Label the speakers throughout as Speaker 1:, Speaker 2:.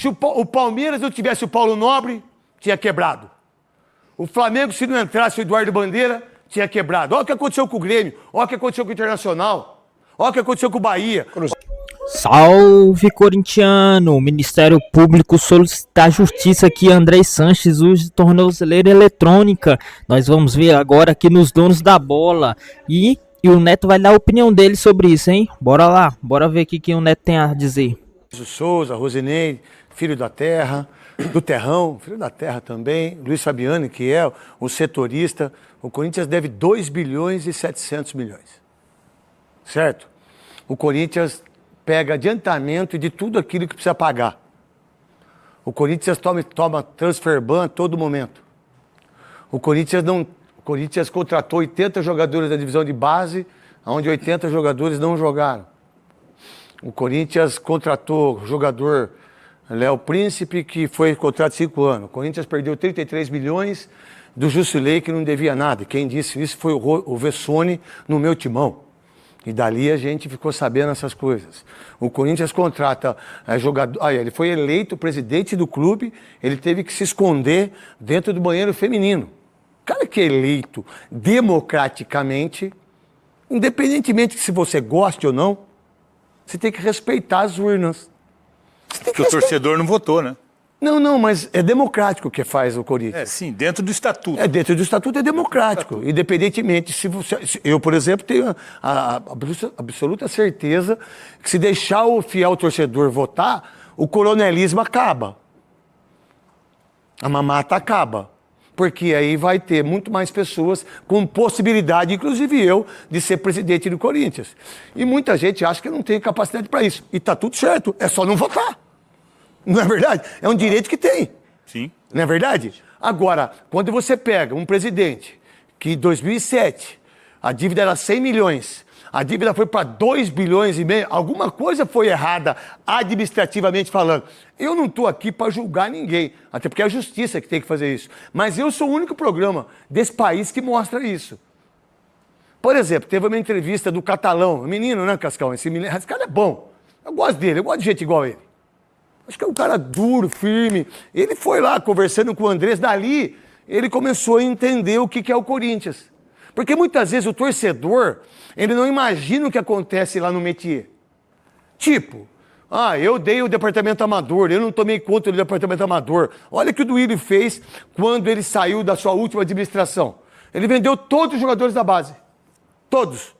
Speaker 1: Se o Palmeiras não tivesse o Paulo Nobre, tinha quebrado. O Flamengo, se não entrasse o Eduardo Bandeira, tinha quebrado. Olha o que aconteceu com o Grêmio, olha o que aconteceu com o Internacional, olha o que aconteceu com o Bahia.
Speaker 2: Salve, corintiano! O Ministério Público solicita a justiça que André Sanches use tornozeleira eletrônica. Nós vamos ver agora aqui nos donos da bola. E o Neto vai dar a opinião dele sobre isso, hein? Bora lá, bora ver o que o Neto tem a dizer.
Speaker 1: O Souza, Rosinei, filho da terra, do terrão, filho da terra também. Luiz Fabiano, que é o setorista. O Corinthians deve 2 bilhões e 700 milhões. Certo? O Corinthians pega adiantamento de tudo aquilo que precisa pagar. O Corinthians toma transfer ban a todo momento. O Corinthians contratou 80 jogadores da divisão de base, onde 80 jogadores não jogaram. O Corinthians contratou jogador Léo Príncipe, que foi contrato de 5 anos. O Corinthians perdeu 33 milhões do Jusilei, que não devia nada. Quem disse isso foi o Vessone no meu timão. E dali a gente ficou sabendo essas coisas. O Corinthians contrata jogador. Ele foi eleito presidente do clube, ele teve que se esconder dentro do banheiro feminino. O cara que é eleito democraticamente, independentemente de se você goste ou não, você tem que respeitar as urnas.
Speaker 3: Porque o torcedor não votou, né?
Speaker 1: Não, mas é democrático que faz o Corinthians.
Speaker 3: Sim, dentro do estatuto.
Speaker 1: Dentro do estatuto é democrático. Independentemente se você... Eu, por exemplo, tenho a absoluta certeza que se deixar o fiel torcedor votar, o coronelismo acaba. A mamata acaba. Porque aí vai ter muito mais pessoas com possibilidade, inclusive eu, de ser presidente do Corinthians. E muita gente acha que eu não tenho capacidade para isso. E tá tudo certo, é só não votar. Não é verdade? É um direito que tem.
Speaker 3: Sim.
Speaker 1: Não é verdade? Agora, quando você pega um presidente que em 2007 a dívida era 100 milhões, a dívida foi para 2 bilhões e meio, alguma coisa foi errada administrativamente falando. Eu não estou aqui para julgar ninguém, até porque é a justiça que tem que fazer isso. Mas eu sou o único programa desse país que mostra isso. Por exemplo, teve uma entrevista do Catalão, menino, né, Cascão? Esse cara é bom. Eu gosto dele, eu gosto de gente igual a ele. Acho que é um cara duro, firme. Ele foi lá conversando com o Andrés. Dali, ele começou a entender o que é o Corinthians. Porque muitas vezes o torcedor, ele não imagina o que acontece lá no métier. Tipo, eu dei o departamento amador, eu não tomei conta do departamento amador. Olha o que o Duílio fez quando ele saiu da sua última administração. Ele vendeu todos os jogadores da base. Todos.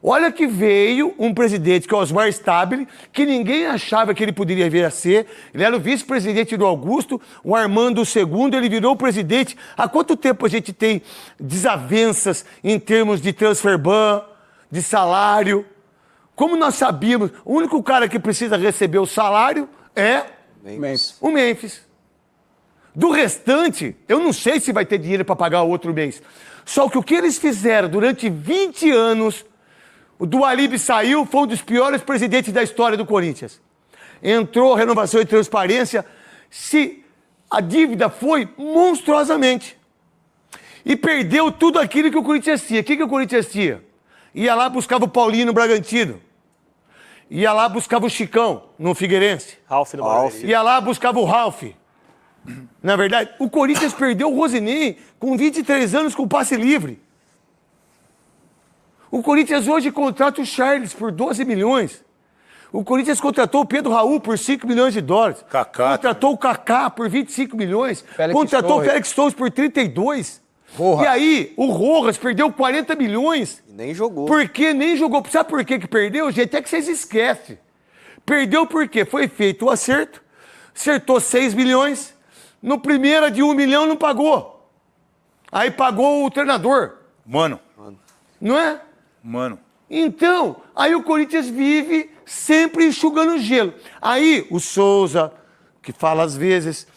Speaker 1: Olha que veio um presidente, que é o Osmar Stabile, que ninguém achava que ele poderia vir a ser. Ele era o vice-presidente do Augusto, o Armando II, ele virou o presidente. Há quanto tempo a gente tem desavenças em termos de transfer ban, de salário? Como nós sabíamos, o único cara que precisa receber o salário é o Memphis. Do restante, eu não sei se vai ter dinheiro para pagar o outro mês. Só que o que eles fizeram durante 20 anos... O Dualib saiu, foi um dos piores presidentes da história do Corinthians. Entrou renovação e transparência, a dívida foi monstruosamente. E perdeu tudo aquilo que o Corinthians tinha. O que o Corinthians tinha? Ia lá, buscava o Paulinho no Bragantino. Ia lá, buscava o Chicão no Figueirense.
Speaker 4: Ralf no Barueri.
Speaker 1: Ia lá, buscava o Ralf. Na verdade, o Corinthians perdeu o Rosinei com 23 anos com passe livre. O Corinthians hoje contrata o Charles por 12 milhões. O Corinthians contratou o Pedro Raul por 5 milhões de dólares.
Speaker 3: Kaká.
Speaker 1: Contratou o Kaká por 25 milhões. Contratou o Félix Torres por 32.
Speaker 4: Rojas.
Speaker 1: E aí, o Rojas perdeu 40 milhões.
Speaker 4: E nem jogou.
Speaker 1: Porque nem jogou. Sabe por que perdeu, gente? É que vocês esquecem. Perdeu por quê? Foi feito o acerto. Acertou 6 milhões. No primeiro de 1 milhão não pagou. Aí pagou o treinador.
Speaker 3: Mano.
Speaker 1: Não é?
Speaker 3: Mano.
Speaker 1: Então, aí o Corinthians vive sempre enxugando gelo. Aí o Souza, que fala às vezes,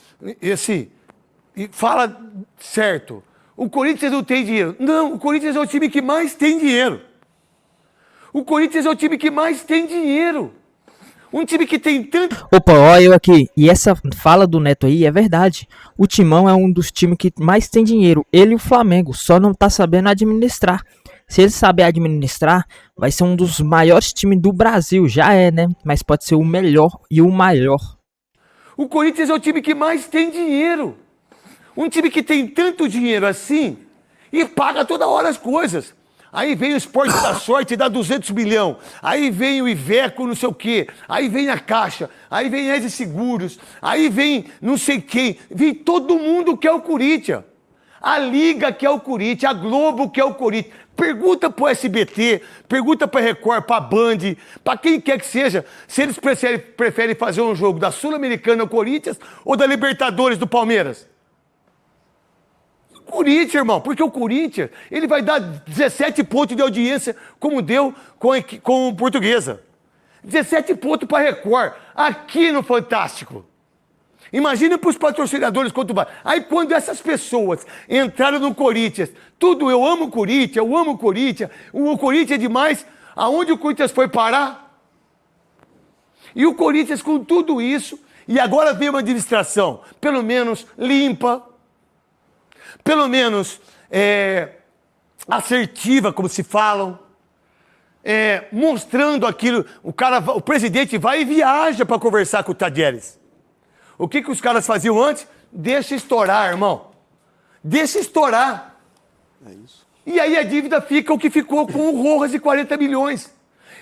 Speaker 1: e fala certo, o Corinthians não tem dinheiro. Não, o Corinthians é o time que mais tem dinheiro. O Corinthians é o time que mais tem dinheiro. Um time que tem tanto...
Speaker 2: Opa, ó eu aqui. E essa fala do Neto aí é verdade. O Timão é um dos times que mais tem dinheiro. Ele e o Flamengo só não tá sabendo administrar. Se ele saber administrar, vai ser um dos maiores times do Brasil. Já é, né? Mas pode ser o melhor e o maior.
Speaker 1: O Corinthians é o time que mais tem dinheiro. Um time que tem tanto dinheiro assim e paga toda hora as coisas. Aí vem o Esporte da Sorte e dá 200 milhões. Aí vem o Iveco, não sei o quê. Aí vem a Caixa. Aí vem Eze Seguros. Aí vem não sei quem. Vem todo mundo que é o Corinthians. A Liga que é o Corinthians. A Globo que é o Corinthians. Pergunta pro SBT, pergunta pra Record, pra Band, pra quem quer que seja, se eles preferem fazer um jogo da Sul-Americana ao Corinthians ou da Libertadores do Palmeiras. Corinthians, irmão, porque o Corinthians, ele vai dar 17 pontos de audiência, como deu com o Portuguesa. 17 pontos para Record, aqui no Fantástico. Imagina para os patrocinadores quanto vai. Aí quando essas pessoas entraram no Corinthians, tudo, eu amo o Corinthians, o Corinthians é demais, aonde o Corinthians foi parar? E o Corinthians com tudo isso, e agora vem uma administração, pelo menos limpa, pelo menos assertiva, como se falam, mostrando aquilo. O presidente vai e viaja para conversar com o Tadieres. O que os caras faziam antes? Deixa estourar, irmão. Deixa estourar.
Speaker 4: É isso.
Speaker 1: E aí a dívida fica o que ficou com o Rojas de 40 milhões.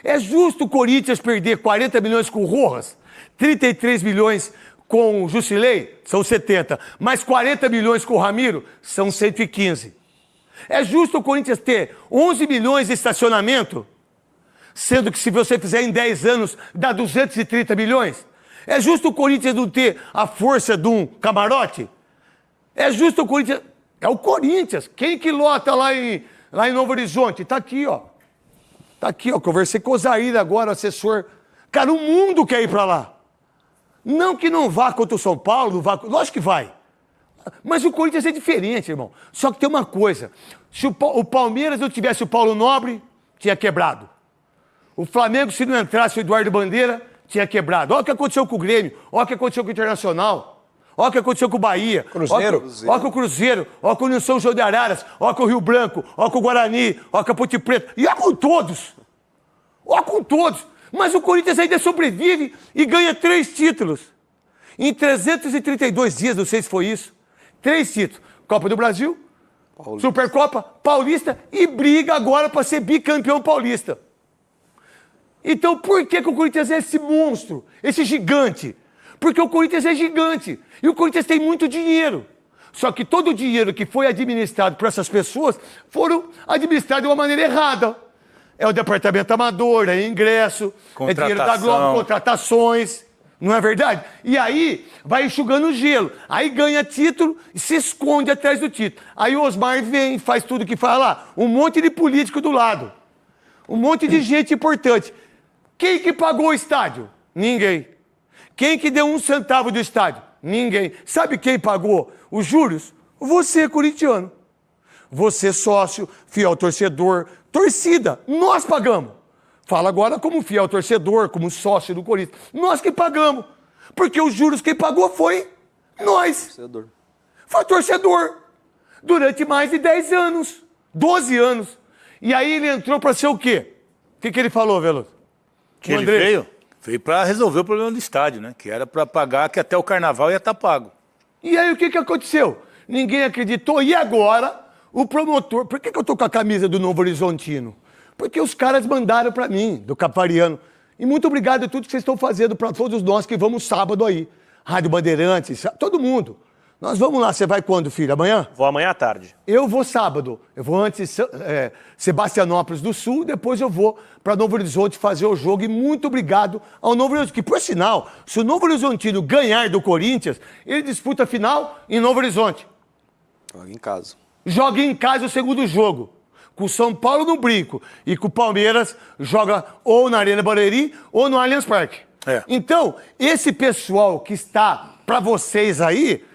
Speaker 1: É justo o Corinthians perder 40 milhões com o Rojas, 33 milhões com o Jusilei, são 70, mais 40 milhões com o Ramiro, são 115. É justo o Corinthians ter 11 milhões de estacionamento, sendo que se você fizer em 10 anos, dá 230 milhões? É justo o Corinthians não ter a força de um camarote? É justo o Corinthians... É o Corinthians. Quem que lota lá em Novo Horizonte? Tá aqui, ó. Tá aqui, ó. Conversei com o Zaire agora, assessor. Cara, o mundo quer ir pra lá. Não que não vá contra o São Paulo, não vá... Lógico que vai. Mas o Corinthians é diferente, irmão. Só que tem uma coisa. Se o Palmeiras não tivesse o Paulo Nobre, tinha quebrado. O Flamengo, se não entrasse o Eduardo Bandeira, tinha quebrado. Olha o que aconteceu com o Grêmio. Olha o que aconteceu com o Internacional. Olha o que aconteceu com o Bahia.
Speaker 4: Cruzeiro.
Speaker 1: Olha com o Cruzeiro. Olha com o São João de Araras. Olha com o Rio Branco. Olha com o Guarani. Olha com a Ponte Preta. E olha com todos. Olha com todos. Mas o Corinthians ainda sobrevive e ganha 3 títulos. Em 332 dias, não sei se foi isso. 3 títulos. Copa do Brasil, Paulista. Supercopa, Paulista e briga agora para ser bicampeão paulista. Então por que o Corinthians é esse monstro, esse gigante? Porque o Corinthians é gigante e o Corinthians tem muito dinheiro. Só que todo o dinheiro que foi administrado por essas pessoas foram administrados de uma maneira errada. É o departamento amador, é ingresso, é dinheiro da Globo, contratações, não é verdade? E aí vai enxugando o gelo, aí ganha título e se esconde atrás do título. Aí o Osmar vem, faz tudo que fala lá, um monte de político do lado, um monte de gente importante. Quem que pagou o estádio? Ninguém. Quem que deu 1 centavo do estádio? Ninguém. Sabe quem pagou os juros? Você, corintiano. Você, sócio, fiel torcedor, torcida. Nós pagamos. Fala agora como fiel torcedor, como sócio do Corinthians. Nós que pagamos. Porque os juros quem pagou foi nós.
Speaker 4: Torcedor.
Speaker 1: Foi torcedor. Durante mais de 10 anos. 12 anos. E aí ele entrou para ser o quê? O que ele falou, Veloso?
Speaker 3: Que ele veio para resolver o problema do estádio, né? Que era para pagar, que até o carnaval ia estar pago.
Speaker 1: E aí o que aconteceu? Ninguém acreditou. E agora, o promotor... Por que eu tô com a camisa do Novo Horizontino? Porque os caras mandaram para mim, do Capariano. E muito obrigado a tudo que vocês estão fazendo para todos nós que vamos sábado aí. Rádio Bandeirantes, todo mundo. Nós vamos lá. Você vai quando, filho? Amanhã?
Speaker 5: Vou amanhã à tarde.
Speaker 1: Eu vou sábado. Eu vou antes Sebastianópolis do Sul, depois eu vou para Novo Horizonte fazer o jogo. E muito obrigado ao Novo Horizonte. Que, por sinal, se o Novo Horizontino ganhar do Corinthians, ele disputa a final em Novo Horizonte.
Speaker 4: Joga em casa.
Speaker 1: Joga em casa o segundo jogo. Com o São Paulo no brinco. E com o Palmeiras joga ou na Arena Barueri ou no Allianz Parque. Então, esse pessoal que está para vocês aí...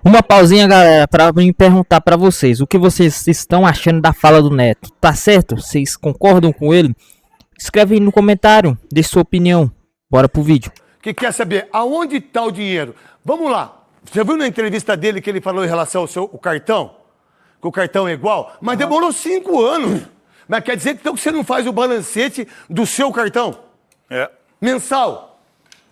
Speaker 2: Uma pausinha, galera, para me perguntar para vocês, o que vocês estão achando da fala do Neto? Tá certo? Vocês concordam com ele? Escreve aí no comentário, dê sua opinião. Bora pro vídeo.
Speaker 1: Que quer saber aonde está o dinheiro? Vamos lá. Você viu na entrevista dele que ele falou em relação ao o cartão? Que o cartão é igual? Mas demorou 5 anos. Mas quer dizer então, que você não faz o balancete do seu cartão?
Speaker 3: É.
Speaker 1: Mensal.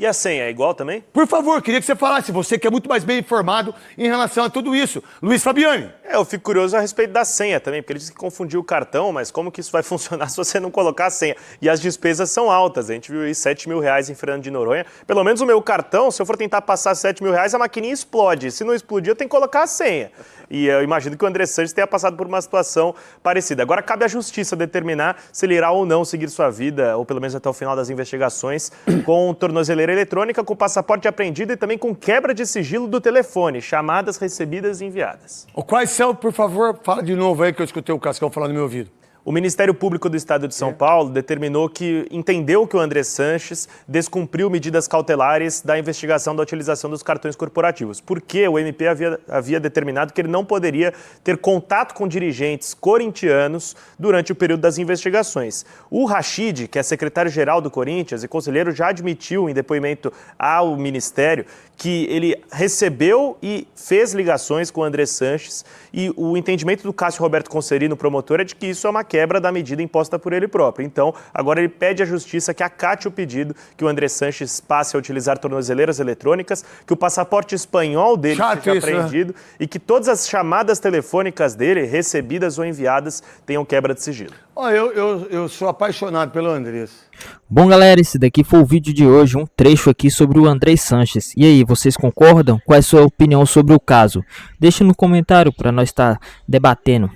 Speaker 5: E a senha é igual também?
Speaker 1: Por favor, queria que você falasse, você que é muito mais bem informado em relação a tudo isso. Luiz Fabiani.
Speaker 5: Eu fico curioso a respeito da senha também, porque ele disse que confundiu o cartão, mas como que isso vai funcionar se você não colocar a senha? E as despesas são altas, a gente viu aí R$7 mil em Fernando de Noronha. Pelo menos o meu cartão, se eu for tentar passar R$7 mil, a maquininha explode. Se não explodir, eu tenho que colocar a senha. E eu imagino que o André Sanches tenha passado por uma situação parecida. Agora cabe à justiça determinar se ele irá ou não seguir sua vida, ou pelo menos até o final das investigações, com tornozeleira eletrônica, com passaporte apreendido e também com quebra de sigilo do telefone, chamadas recebidas e enviadas.
Speaker 1: Quais são, por favor, fala de novo aí que eu escutei o Cascão falar no meu ouvido.
Speaker 5: O Ministério Público do Estado de São Paulo determinou que entendeu que o André Sanches descumpriu medidas cautelares da investigação da utilização dos cartões corporativos, porque o MP havia determinado que ele não poderia ter contato com dirigentes corintianos durante o período das investigações. O Rachid, que é secretário-geral do Corinthians e conselheiro, já admitiu em depoimento ao Ministério que ele recebeu e fez ligações com o André Sanches, e o entendimento do Cássio Roberto Concerino, promotor, é de que isso é uma quebra da medida imposta por ele próprio. Então, agora ele pede à Justiça que acate o pedido que o André Sanches passe a utilizar tornozeleiras eletrônicas, que o passaporte espanhol dele seja apreendido, e que todas as chamadas telefônicas dele, recebidas ou enviadas, tenham quebra de sigilo.
Speaker 1: Eu sou apaixonado pelo Andrés.
Speaker 2: Bom, galera, esse daqui foi o vídeo de hoje, um trecho aqui sobre o André Sanches. E aí, vocês concordam? Qual é a sua opinião sobre o caso? Deixa no comentário para nós estar debatendo.